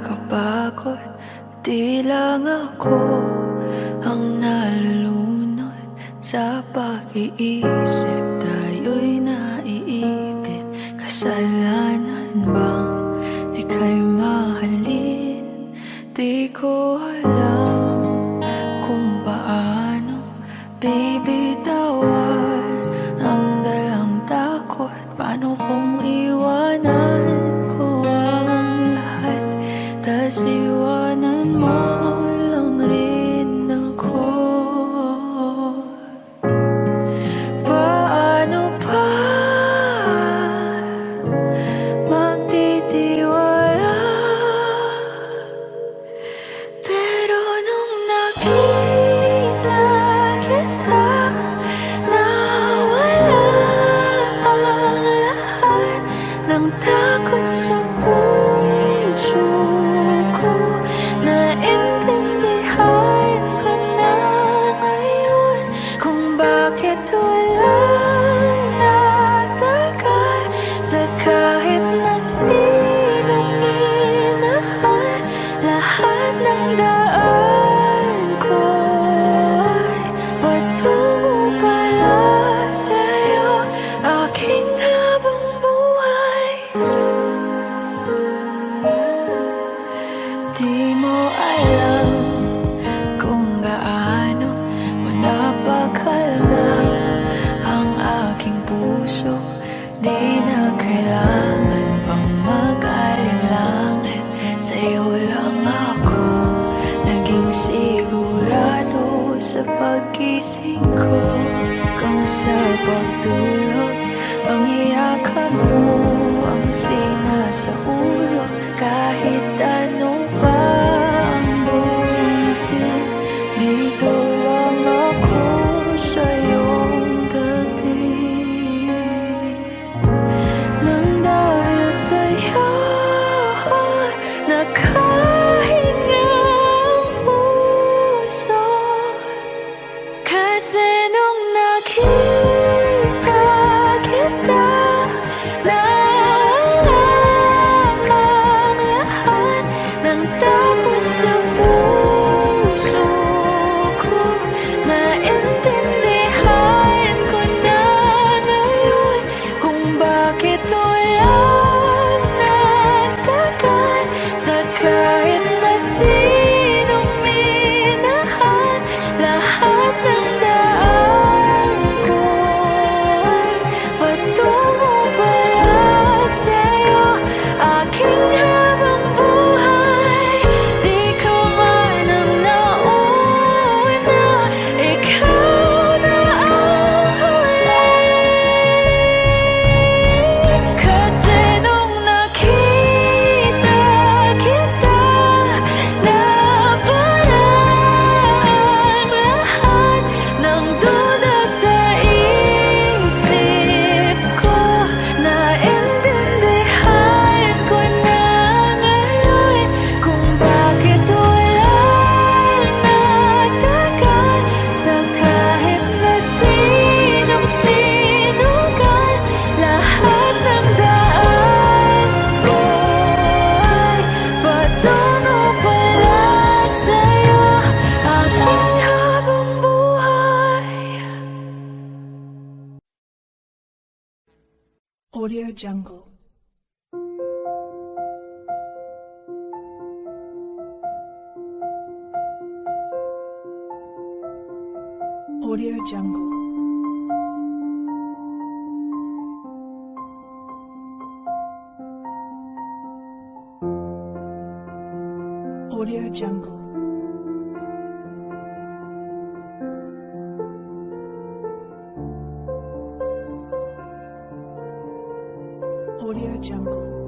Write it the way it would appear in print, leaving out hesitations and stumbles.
nakakapagod. Di lang ako ang nalulunod sa pag-iisip. Tayo'y naiipit. Kasalanan bang ika'y mahalin? Di ko alam kung paano bibitawan ang dalang takot. Paano kung iwanan ko ang lahat, tas iwanan mo lang rin ako? Paano pa magtitiwala? Pero nung nakita kita, nawala ang lahat ng takot sa puso ko. Naintindihan ko na ngayon kung bakit walang nagtagal sa kahit na sinong minahal. Lahat ng daan ko ay patungo pala sa'yo, aking habang buhay. Di mo alam kung gaano mo napakalma ang aking puso. Di na kailangan pang mag-alinlangan, sa'yo lang ako naging sigurado sa pag-gising ko. Kung sa pagtulog ang iyakap mo ang sinasaulog, kahit ano pa ang dumating, dito lang ako sa iyong tabi. Nang dahil sa'yo nakahinga ang puso, kasi nung nakita kita, nawala ang lahat ng takot sa puso ko. Naintindihan ko na ngayon kung bakit walang nagtagal sa kahit na sinong minahal. Lahat ng daan ko ay patungo pala sa'yo, aking habang buhay. Di ka man ang nauna, ikaw na ang huli. Kasi nung nakita kita, nawala ang lahat ng duda sa isip ko. Naintindihan ko na ngayon kung bakit walang nagtagal sa kahit na sinong sinugal. Lahat ng daan ko ay patungo pala sa'yo, aking habang buhay. Audio Jungle. Audio Jungle. Audio Jungle. Audio Jungle.